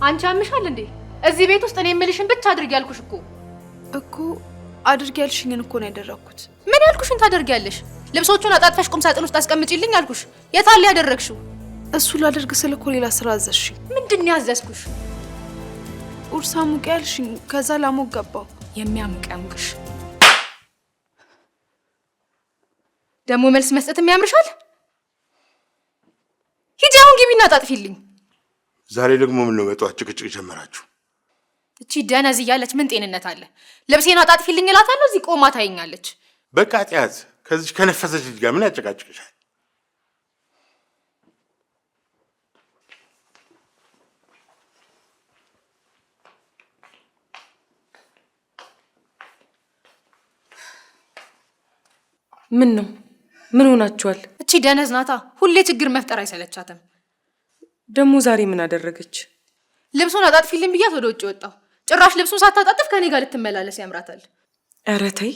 አንቺ አምሻል እንዴ? እዚህ ቤት ውስጥ እኔ የምልሽን ብቻ አድርጊ ያልኩሽ እኮ አድርጊ ያልሽኝን እኮ ነው ያደረኩት። ምን ያልኩሽን ታደርጊያለሽ? ልብሶቹን አጣጥፈሽ ቁም ሳጥን ውስጥ አስቀምጪልኝ አልኩሽ። የታለ ያደረግሽው? እሱ ላደርግ ስለ እኮ ሌላ ስራ አዘዝሽኝ። ምንድን ነው ያዘዝኩሽ? ቁርስ አሙቂ ያልሽኝ፣ ከዛ ላሞቅ ገባው። የሚያሙቅ ያሙቅሽ። ደግሞ መልስ መስጠትም ያምርሻል። ሂጂ አሁን ግቢና አጣጥፊልኝ። ዛሬ ደግሞ ምን ነው በጠዋት ጭቅጭቅ ጀመራችሁ? እቺ ደነዝ እያለች ምን ጤንነት አለ? ልብሴን አጣጥፊልኝ እላታለሁ፣ እዚህ ቆማ ታየኛለች። በቃ ጢያት ከዚህ ከነፈሰች ልጅ ጋር ምን ያጨቃጭቅሻል? ምን ነው? ምን ሆናችኋል? እቺ ደነዝ ናታ፣ ሁሌ ችግር መፍጠር አይሰለቻትም። ደግሞ ዛሬ ምን አደረገች? ልብሱን አጣጥፊልኝ ብያት ወደ ውጭ ወጣው። ጭራሽ ልብሱን ሳታጣጥፍ ከኔ ጋር ልትመላለስ ያምራታል። ኧረ ተይ፣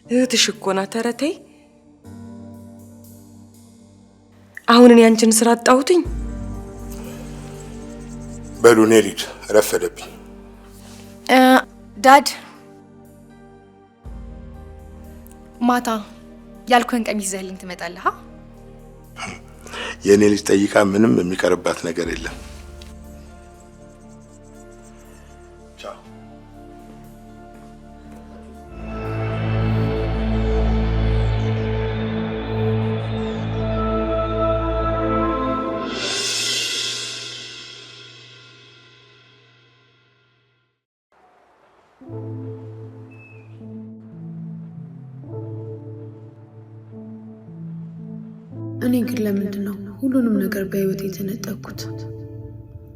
እህትሽ እኮ ናት። ኧረ ተይ። አሁን እኔ አንቺን ስራ አጣሁትኝ። በሉ እኔ ልሂድ፣ ረፈደብኝ። ዳድ ማታ ያልኩህን ቀሚስ ይዘህልኝ ትመጣለህ? የእኔ ልጅ ጠይቃ ምንም የሚቀርባት ነገር የለም። ቻው። እኔ ግን ለምንድን ነው ሁሉንም ነገር በህይወት የተነጠቅኩት?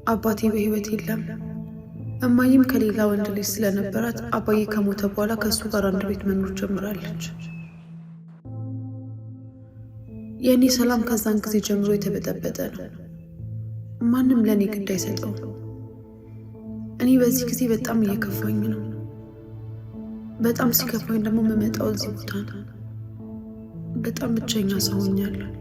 አባቴ በህይወት የለም። እማዬም ከሌላ ወንድ ልጅ ስለነበራት አባዬ ከሞተ በኋላ ከሱ ጋር አንድ ቤት መኖር ጀምራለች። የእኔ ሰላም ከዛን ጊዜ ጀምሮ የተበጠበጠ ነው። ማንም ለእኔ ግድ አይሰጠው። እኔ በዚህ ጊዜ በጣም እየከፋኝ ነው። በጣም ሲከፋኝ ደግሞ የምመጣው እዚህ ቦታ ነው። በጣም ብቸኛ ሰው ሆኛለሁ።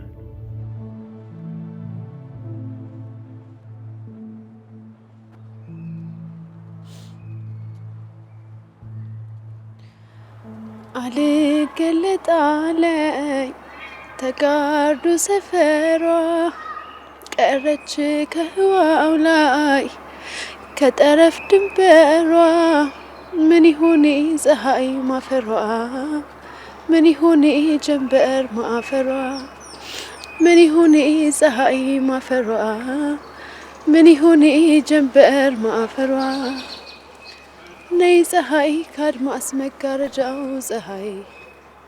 አልገለጣለኝ ተጋርዶ ሰፈሯ ቀረች ከህዋው ላይ ከጠረፍ ድንበሯ ምን ይሁን ፀሐይ ማፈሯ ምን ይሁን ጀንበር ማፈሯ ምን ይሁን ፀሐይ ማፈሯ ምን ይሁን ጀንበር ማፈሯ ነይ ፀሐይ ካድማስ መጋረጃው ፀሐይ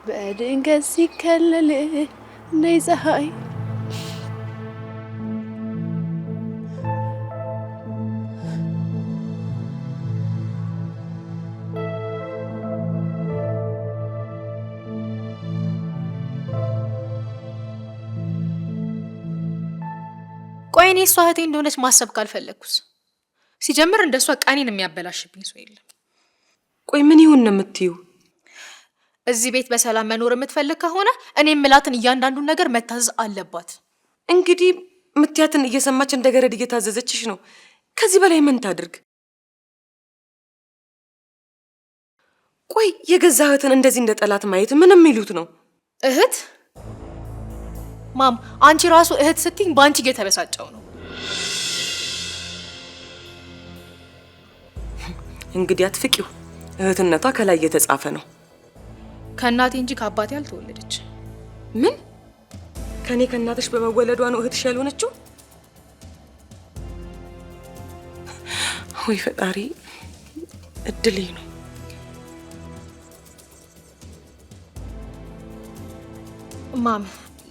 በድንገት ሲከለል ነይ ፀሐይ ቆይ እኔ እሷ እህቴ እንደሆነች ማሰብ ካልፈለግኩስ? ሲጀምር እንደሷ ቃኔን የሚያበላሽብኝ ሰው የለም። ቆይ ምን ይሁን ነው የምትዩ? እዚህ ቤት በሰላም መኖር የምትፈልግ ከሆነ እኔ የምላትን እያንዳንዱን ነገር መታዘዝ አለባት። እንግዲህ ምትያትን እየሰማች እንደ ገረድ እየታዘዘችሽ ነው። ከዚህ በላይ ምን ታድርግ? ቆይ የገዛ እህትን እንደዚህ እንደ ጠላት ማየት ምንም ይሉት ነው? እህት ማም፣ አንቺ ራሱ እህት ስትኝ በአንቺ እየተበሳጨው ነው። እንግዲህ አትፍቂው። እህትነቷ ከላይ እየተጻፈ ነው። ከእናቴ እንጂ ከአባቴ አልተወለደች። ምን? ከኔ ከእናትሽ በመወለዷ ነው እህትሽ ያልሆነችው? ወይ ፈጣሪ፣ እድሌ ነው። ማም፣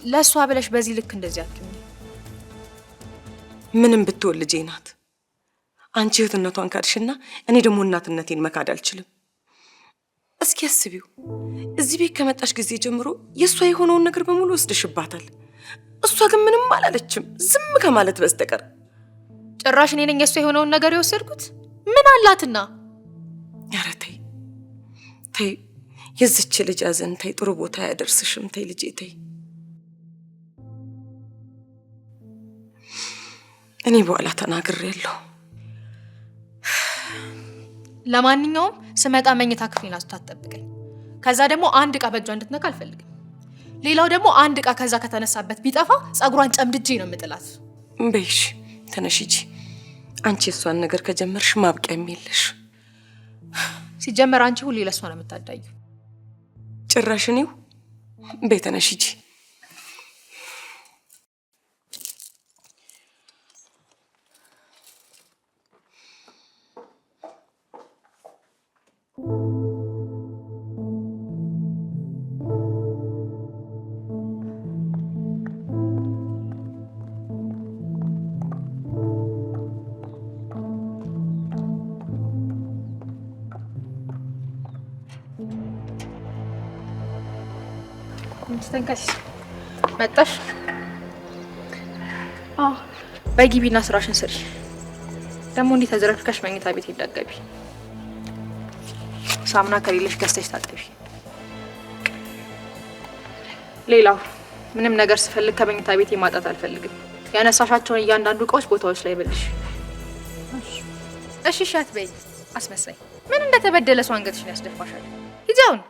ለእሷ ብለሽ በዚህ ልክ እንደዚህ አትሁኚ። ምንም ብትወል ልጄ ናት። አንቺ እህትነቷን ካድሽና እኔ ደግሞ እናትነቴን መካድ አልችልም። እስኪ አስቢው፣ እዚህ ቤት ከመጣሽ ጊዜ ጀምሮ የእሷ የሆነውን ነገር በሙሉ ወስደሽባታል። እሷ ግን ምንም አላለችም ዝም ከማለት በስተቀር። ጭራሽ እኔ ነኝ የእሷ የሆነውን ነገር የወሰድኩት? ምን አላትና? ኧረ ተይ ተይ፣ የዚች ልጅ አዘን ተይ፣ ጥሩ ቦታ ያደርስሽም። ተይ ልጄ ተይ። እኔ በኋላ ተናግሬያለሁ። ለማንኛውም ስመጣ መኝታ ክፍሌን አስታጠብቀኝ። ከዛ ደግሞ አንድ ዕቃ በእጇ እንድትነካ አልፈልግም። ሌላው ደግሞ አንድ ዕቃ ከዛ ከተነሳበት ቢጠፋ ጸጉሯን ጨምድጄ ነው የምጥላት። በይሽ ተነሽ ሂጂ። አንቺ እሷን ነገር ከጀመርሽ ማብቂያም የለሽ። ሲጀመር አንቺ ሁሌ ለሷ ነው የምታዳዩ። ጭራሽ እኔው። በይ ተነሽ ሂጂ። ተንከስ መጣሽ? በግቢና ስራሽን ስሪ። ደግሞ እንዲህ ተዘረክርከሽ መኝታ ቤት ይዳገቢ። ሳሙና ከሌለሽ ገዝተሽ ታጠቢ። ሌላው ምንም ነገር ስፈልግ ከመኝታ ቤት ማጣት አልፈልግም። ያነሳሻቸውን እያንዳንዱ እቃዎች ቦታዎች ላይ በልሽ። እሺ ሻት በይ አስመሳይ። ምን እንደተበደለ ሰው አንገትሽን ያስደፋሻል። ሂጂ አሁን።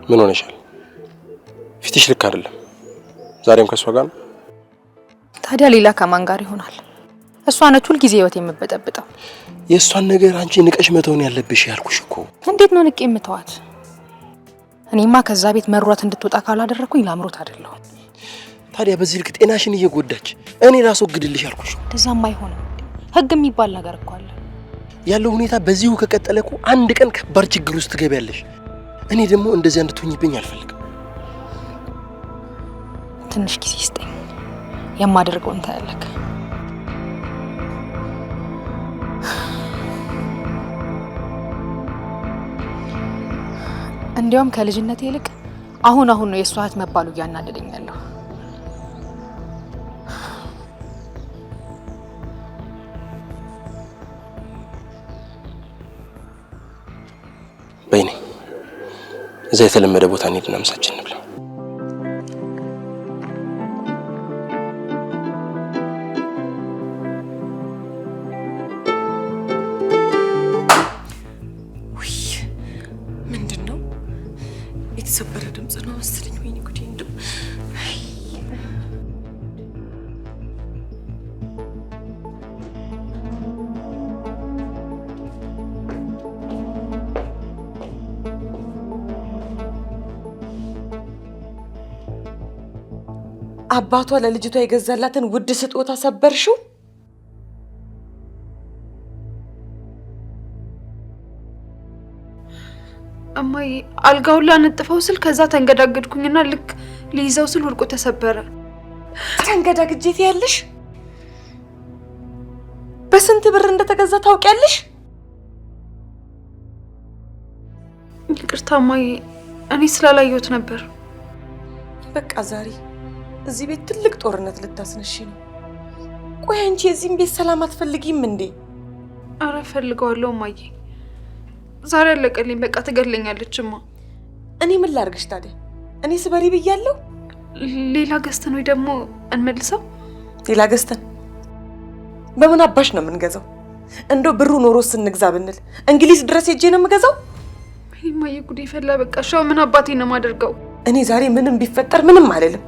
ምን ሆነሻል? ፊትሽ ልክ አይደለም። ዛሬም ከሷ ጋር ነው? ታዲያ ሌላ ከማን ጋር ይሆናል? እሷ ነች ሁል ጊዜ ህይወት የምበጠብጠው። የእሷን ነገር አንቺ ንቀሽ መተውን ያለብሽ ያልኩሽ እኮ። እንዴት ነው ንቄ የምተዋት? እኔማ ከዛ ቤት መሯት እንድትወጣ ካላደረኩኝ ላምሮት አይደለሁ። ታዲያ በዚህ ልክ ጤናሽን እየጎዳች እኔ ላስወግድልሽ ያልኩሽ። እንደዛም አይሆንም። ህግ የሚባል ነገር እኮ አለ። ያለው ሁኔታ በዚሁ ከቀጠለ እኮ አንድ ቀን ከባድ ችግር ውስጥ ትገቢያለሽ። እኔ ደግሞ እንደዚህ እንድትሆኝብኝ አልፈልግም። ትንሽ ጊዜ ስጠኝ፣ የማደርገውን ታያለህ። እንዲያውም ከልጅነቴ ይልቅ አሁን ነው የእሷ እህት መባሉ እያናደደኝ ያለው። በይኔ እዛ የተለመደ ቦታ እንሂድና ምሳችን እንብላ። ውይ ምንድን ነው? የተሰበረ ድምፅ ነው መሰለኝ። ወይኔ ጉዴ! እንደው አባቷ ለልጅቷ የገዛላትን ውድ ስጦታ ሰበርሽው? እማዬ አልጋውን ላነጥፈው ስል ከዛ ተንገዳገድኩኝና ልክ ሊይዘው ስል ወድቆ ተሰበረ። ተንገዳግጄት ያለሽ? በስንት ብር እንደተገዛ ታውቂያለሽ? ይቅርታ እማዬ፣ እኔ ስላላየሁት ነበር። በቃ ዛሬ እዚህ ቤት ትልቅ ጦርነት ልታስነሺ ነው። ቆይ አንቺ የዚህም ቤት ሰላም አትፈልጊም እንዴ? አረ ፈልገዋለሁ እማዬ። ዛሬ አለቀልኝ። በቃ ትገለኛለችማ። እኔ ምን ላርግሽ ታዲያ? እኔ ስበሪ ብያለሁ። ሌላ ገዝተን ወይ ደግሞ እንመልሰው። ሌላ ገዝተን በምን አባሽ ነው የምንገዛው? እንደው ብሩ ኖሮ ስንግዛ ብንል እንግሊዝ ድረስ ሄጄ ነው የምገዛው። እማዬ ጉዴ ፈላ። በቃ ሻው ምን አባቴ ነው የማደርገው? እኔ ዛሬ ምንም ቢፈጠር ምንም አልልም።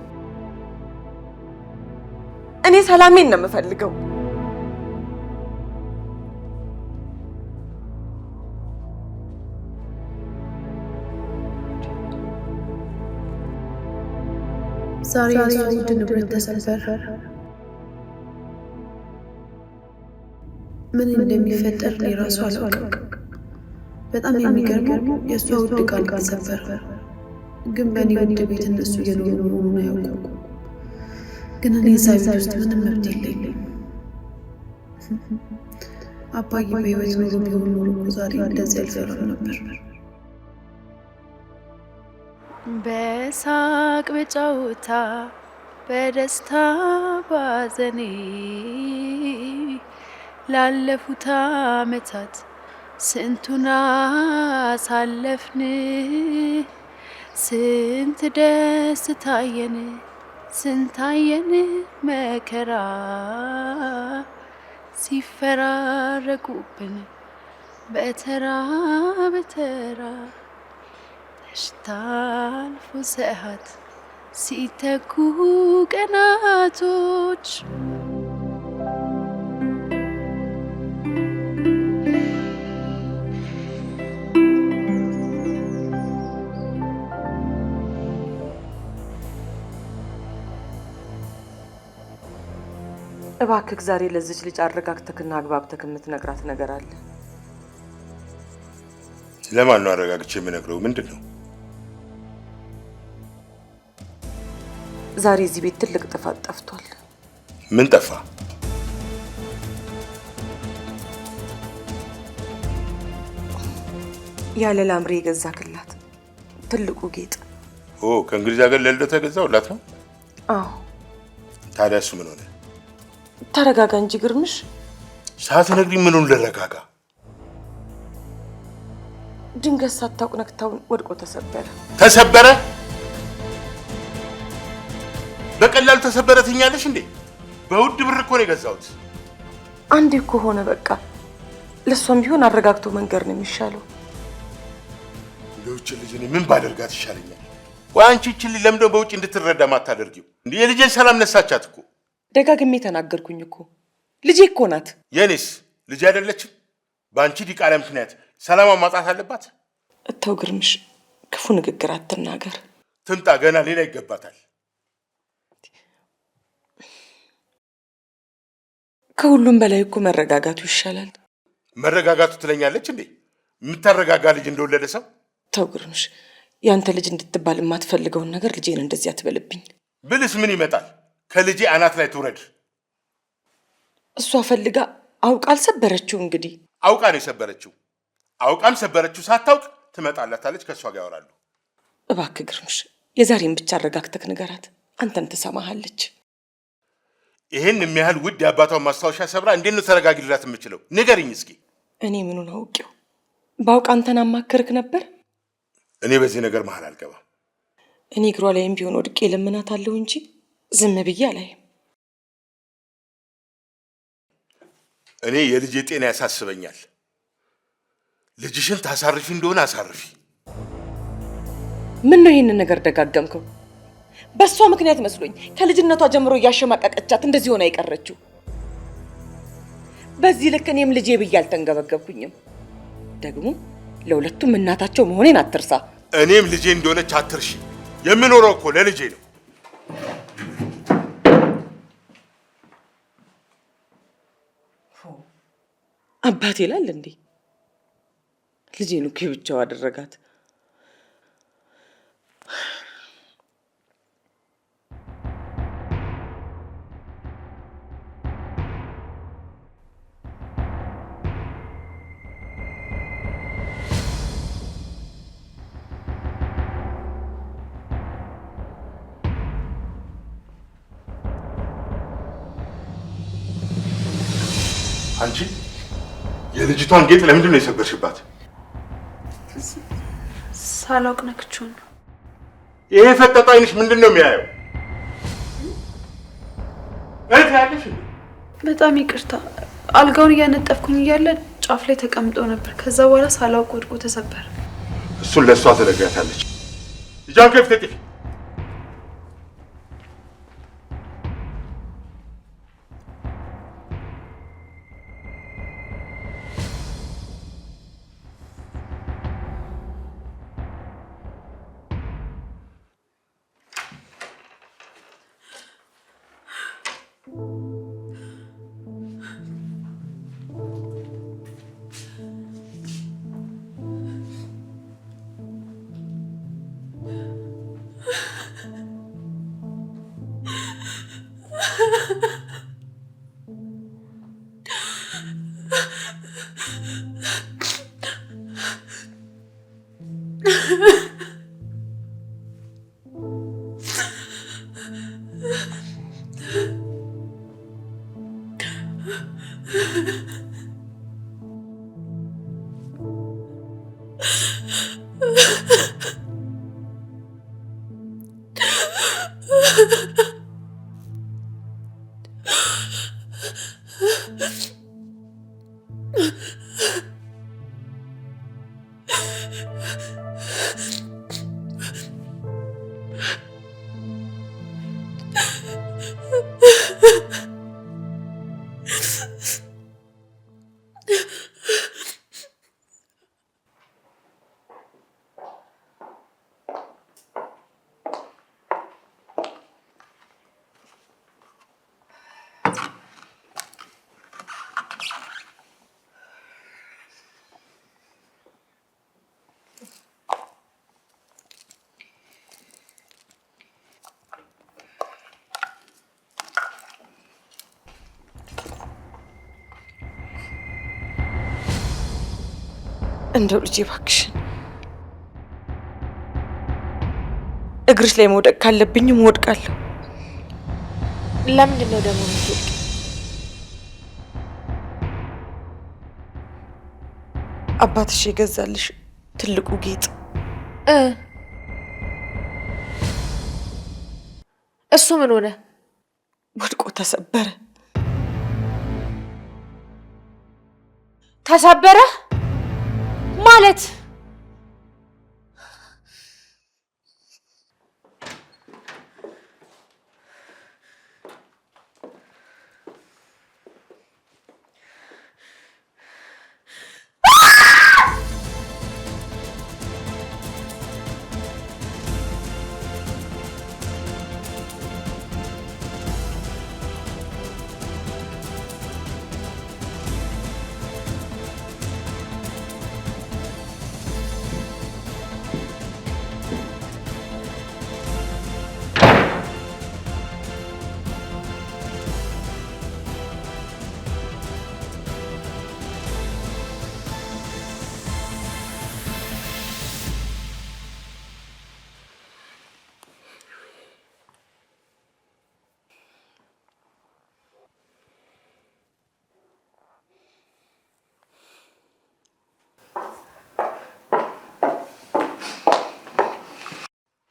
እኔ ሰላሜን ነው የምፈልገው። ዛሬ ውድ ንብረት ተሰበረ። ምን እንደሚፈጠር እኔ ራሱ አላውቅም። በጣም የሚገርመው የእሷ ውድ ዕቃ ተሰበረ። ግን በእኔ ውድ ቤት እነሱ እየኖሩ መሆኑን አያውቁም። ግን እኔ እዛ ቤት ውስጥ ምንም መብት የለኝም። አባዬ በህይወት ኖሮ ቢሆን ኖሮ እኮ ዛሬ እንደዚህ አልፈራም ነበር። በሳቅ በጨዋታ በደስታ ባዘኔ ላለፉት ዓመታት ስንቱን አሳለፍን። ስንት ደስ ታየን ስንታየን መከራ ሲፈራረቁብን በተራ በተራ ታልፎ ሰዓት ሲተኩ ቀናቶች እባክህ ዛሬ ለዚች ልጅ አረጋግተክና አግባብተክ የምትነግራት ነገር አለ። ለማን ነው አረጋግቼ የምነግረው? ምንድን ነው? ዛሬ እዚህ ቤት ትልቅ ጥፋት ጠፍቷል። ምን ጠፋ? ያለ ላምሬ የገዛክላት ትልቁ ጌጥ። ከእንግሊዝ ሀገር ለልደቷ የገዛሁላት ነው? አዎ። ታዲያ እሱ ምን ሆነ? ተረጋጋ እንጂ ግርምሽ። ሳትነግሪኝ ምኑን ልረጋጋ? ድንገት ሳታውቅ ነክታውን ወድቆ ተሰበረ። ተሰበረ? በቀላሉ ተሰበረ ትኛለሽ እንዴ? በውድ ብር እኮ ነው የገዛሁት። አንዴ እኮ ሆነ በቃ። ለሷም ቢሆን አረጋግቶ መንገር ነው የሚሻለው። ለውጭ ልጅ እኔ ምን ባደርጋት ይሻለኛል? ወይ አንቺ እቺ ልጅ ለምንድን ነው በውጭ እንድትረዳ ማታደርጊው? እንዴ የልጄን ሰላም ነሳቻት እኮ። ደጋግሜ ተናገርኩኝ እኮ። ልጄ እኮ ናት። የኔስ ልጅ አይደለችም? በአንቺ ዲቃላ ምክንያት ሰላሟን ማጣት አለባት? እተው ግርምሽ፣ ክፉ ንግግር አትናገር። ትምጣ፣ ገና ሌላ ይገባታል። ከሁሉም በላይ እኮ መረጋጋቱ ይሻላል። መረጋጋቱ ትለኛለች እንዴ? የምታረጋጋ ልጅ እንደወለደ ሰው። ተው ግርምሽ፣ ያንተ ልጅ እንድትባል የማትፈልገውን ነገር ልጄን እንደዚህ አትበልብኝ። ብልስ ምን ይመጣል? ከልጄ አናት ላይ ትውረድ። እሷ ፈልጋ አውቃ አልሰበረችው። እንግዲህ አውቃ ነው የሰበረችው። አውቃም ሰበረችው ሳታውቅ ትመጣላታለች፣ ከእሷ ጋር ያወራሉ። እባክህ ግርምሽ፣ የዛሬን ብቻ አረጋግተክ ንገራት፣ አንተን ትሰማሃለች። ይህን የሚያህል ውድ የአባቷን ማስታወሻ ሰብራ እንዴት ነው ተረጋጊ ልላት የምችለው? ንገርኝ እስኪ። እኔ ምኑን አውቄው? ባውቅ አንተን አማክርክ ነበር። እኔ በዚህ ነገር መሀል አልገባም። እኔ እግሯ ላይም ቢሆን ወድቄ ለምናታለሁ እንጂ ዝም ብዬ አላይም። እኔ የልጄ ጤና ያሳስበኛል። ልጅሽን ታሳርፊ እንደሆነ አሳርፊ። ምን ነው ይህንን ነገር ደጋገምከው? በእሷ ምክንያት መስሎኝ ከልጅነቷ ጀምሮ እያሸማቀቀቻት እንደዚህ ሆና የቀረችው። በዚህ ልክ እኔም ልጄ ብዬ አልተንገበገብኩኝም። ደግሞ ለሁለቱም እናታቸው መሆኔን አትርሳ። እኔም ልጄ እንደሆነች አትርሺ። የምኖረው እኮ ለልጄ ነው። አባቴ ይላል እንዴ? ልጄን እኮ ብቻው አደረጋት። አንቺ የልጅቷን ጌጥ ለምንድን ነው የሰበርሽባት? ሳላውቅ ነክቼው ነው። ይሄ ፈጠጣ አይንሽ ምንድን ነው የሚያየው? እህት ያለሽ? በጣም ይቅርታ። አልጋውን እያነጠፍኩኝ እያለ ጫፍ ላይ ተቀምጦ ነበር። ከዛ በኋላ ሳላውቅ ወድቆ ተሰበረ። እሱን ለእሷ ትነግራታለች። እጇን ከፍተሽ ጥፊ። እንደው ልጄ እባክሽን እግርሽ ላይ መውደቅ ካለብኝም እወድቃለሁ። ለምንድን ነው ደግሞ የምትወድቅ? አባትሽ የገዛልሽ ትልቁ ጌጥ እሱ ምን ሆነ? ወድቆ ተሰበረ። ተሰበረ ማለት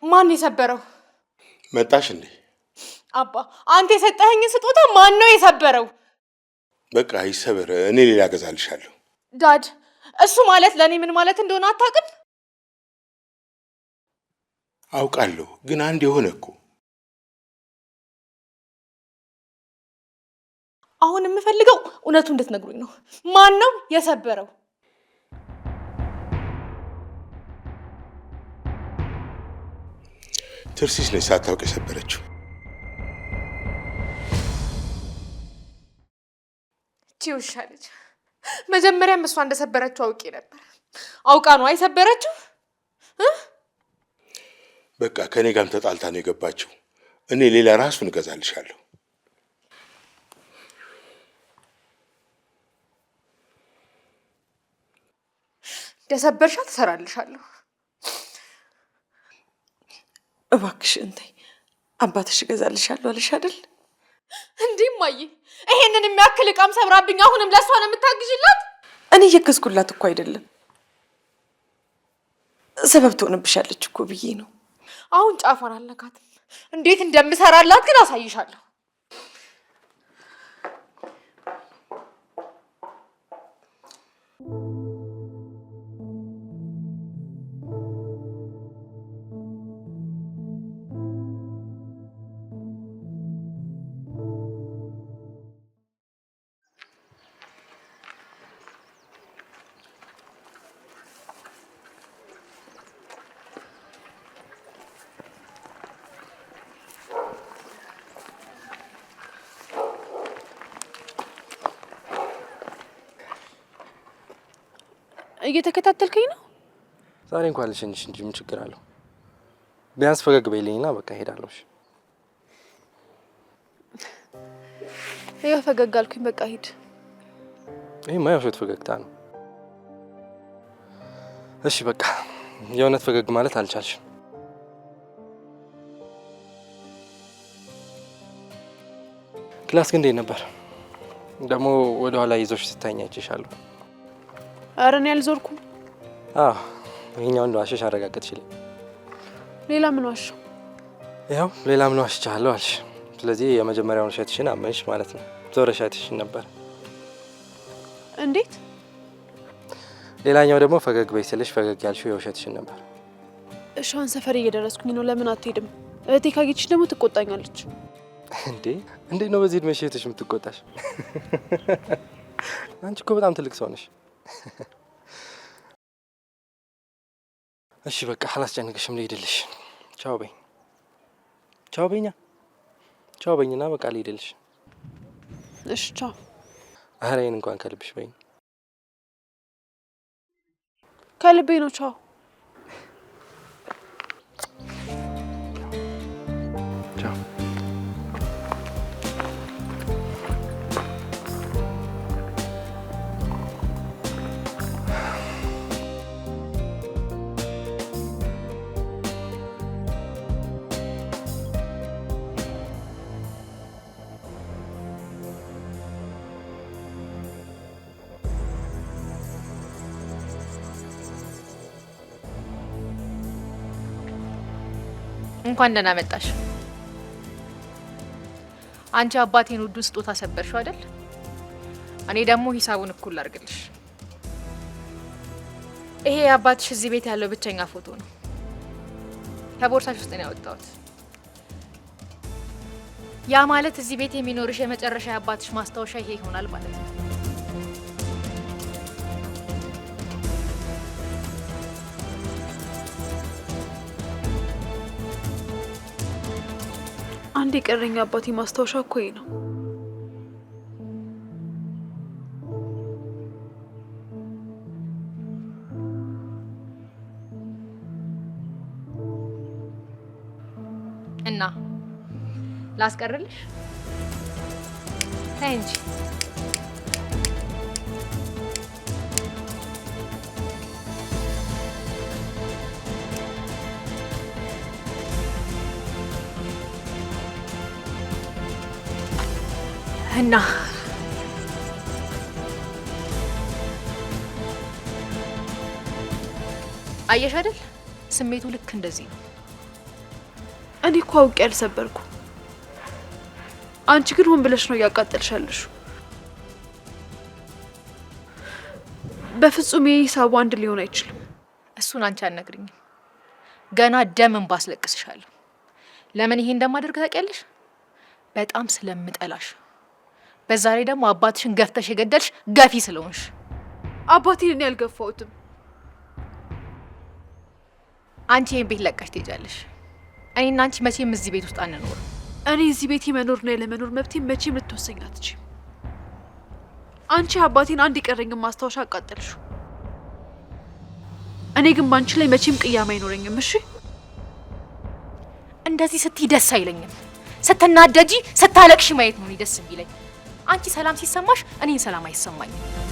ማን የሰበረው? መጣሽ እንዴ? አባ አንተ የሰጠኸኝ ስጦታ ማን ነው የሰበረው? በቃ ይሰበር፣ እኔ ሌላ ገዛልሻለሁ። ዳድ እሱ ማለት ለኔ ምን ማለት እንደሆነ አታውቅም? አውቃለሁ፣ ግን አንድ የሆነ እኮ አሁን የምፈልገው እውነቱን እንድትነግሩኝ ነው። ማን ነው የሰበረው? ትርሲስ ነች ሳታውቅ የሰበረችው። እቺ ውሻ ልጅ መጀመሪያም እሷ እንደሰበረችው አውቄ ነበር። አውቃ ነው አይሰበረችው። በቃ ከኔ ጋርም ተጣልታ ነው የገባችው። እኔ ሌላ ራሱን እገዛልሻለሁ። ደሰበርሻ ትሰራልሻለሁ። እባክሽ እንተይ፣ አባትሽ እገዛልሻለሁ አለሽ አይደል? እንዴ ማዬ፣ ይሄንን የሚያክል ዕቃም ሰብራብኝ አሁንም ለሷ ነው የምታግዥላት? እኔ እየገዝኩላት እኮ አይደለም፣ ሰበብ ትሆንብሻለች እኮ ብዬ ነው። አሁን ጫፏን አልነካትም። እንዴት እንደምሰራላት ግን አሳይሻለሁ። እየተከታተልከኝ ነው? ዛሬ እንኳን ልሸኝሽ እንጂ ምን ችግር አለው? ቢያንስ ፈገግ በይልኝና በቃ ሄዳለሁ። ይኸው ፈገግ አልኩኝ። በቃ ሂድ። ይሄ የውሸት ፈገግታ ነው። እሺ በቃ የእውነት ፈገግ ማለት አልቻልሽም። ክላስ ግን እንዴት ነበር? ደግሞ ወደ ኋላ ይዞሽ ስታኛ አይቼሻለሁ። ኧረ እኔ አልዞርኩም። አዎ ይሄኛው እንደዋሸሽ አረጋገጥሽልኝ። ሌላ ምን ዋሸው? ያው ሌላ ምን ዋሽቻለሁ አልሽ። ስለዚህ የመጀመሪያውን ውሸትሽን አመንሽ ማለት ነው። ዞረሽ አይተሽኝ ነበር። እንዴት? ሌላኛው ደግሞ ፈገግ በይ ስልሽ ፈገግ ያልሽው የውሸትሽን ነበር። እሺ አሁን ሰፈር እየደረስኩኝ ነው። ለምን አትሄድም? እህቴ ካየችሽ ደግሞ ትቆጣኛለች። እንዴ ነው በዚህ እድሜሽ እህትሽ የምትቆጣሽ? አንቺ እኮ በጣም ትልቅ ሰው ነሽ። እሺ በቃ አላስጨንቅሽም፣ ልሄድልሽ። ቻው በይኝ። ቻው በይኛ። ቻው በይኝና በቃ ልሄድልሽ። እሺ ቻው። ኧረ ይሄን እንኳን ከልብሽ በይኝ። ከልቤ ነው። ቻው። ቻው። እንኳን ደህና መጣሽ። አንቺ አባቴን ውዱ ስጦታ ሰበርሽው አይደል? እኔ ደግሞ ሂሳቡን እኩል አድርግልሽ። ይሄ አባትሽ እዚህ ቤት ያለው ብቸኛ ፎቶ ነው። ከቦርሳሽ ውስጥ ነው ያወጣሁት። ያ ማለት እዚህ ቤት የሚኖርሽ የመጨረሻ የአባትሽ ማስታወሻ ይሄ ይሆናል ማለት ነው። አንድ የቀረኝ አባቴ ማስታወሻ እኮ ይሄ ነው። እና ላስቀርልሽ? ተይ እንጂ። እና አየሽ አይደል? ስሜቱ ልክ እንደዚህ ነው። እኔ እኮ አውቄ ያልሰበርኩ፣ አንቺ ግን ሆን ብለሽ ነው እያቃጠልሻለሽ። በፍጹም የሂሳቡ አንድ ሊሆን አይችልም። እሱን አንቺ አልነግሪኝም። ገና ደም እንባ አስለቅስሻለሁ። ለምን ይሄ እንደማደርግ ታውቂያለሽ? በጣም ስለምጠላሽ። በዛ ላይ ደግሞ አባትሽን ገፍተሽ የገደልሽ ገፊ ስለሆንሽ። አባቴን እኔ አልገፋሁትም። አንቺ ይሄን ቤት ለቀሽ ትሄጃለሽ። እኔና አንቺ መቼም እዚህ ቤት ውስጥ አንኖርም። እኔ እዚህ ቤት የመኖርና ያለመኖር መብቴ መቼም ልትወሰኝ አትችይም። አንቺ አባቴን አንድ የቀረኝን ማስታወሻ አቃጠልሽው። እኔ ግን ባንቺ ላይ መቼም ቅያሜ አይኖረኝም። እሺ? እንደዚህ ስትይ ደስ አይለኝም። ስትናደጂ፣ ስታለቅሽ ማየት ነው ደስ የሚለኝ። አንቺ ሰላም ሲሰማሽ እኔን ሰላም አይሰማኝም።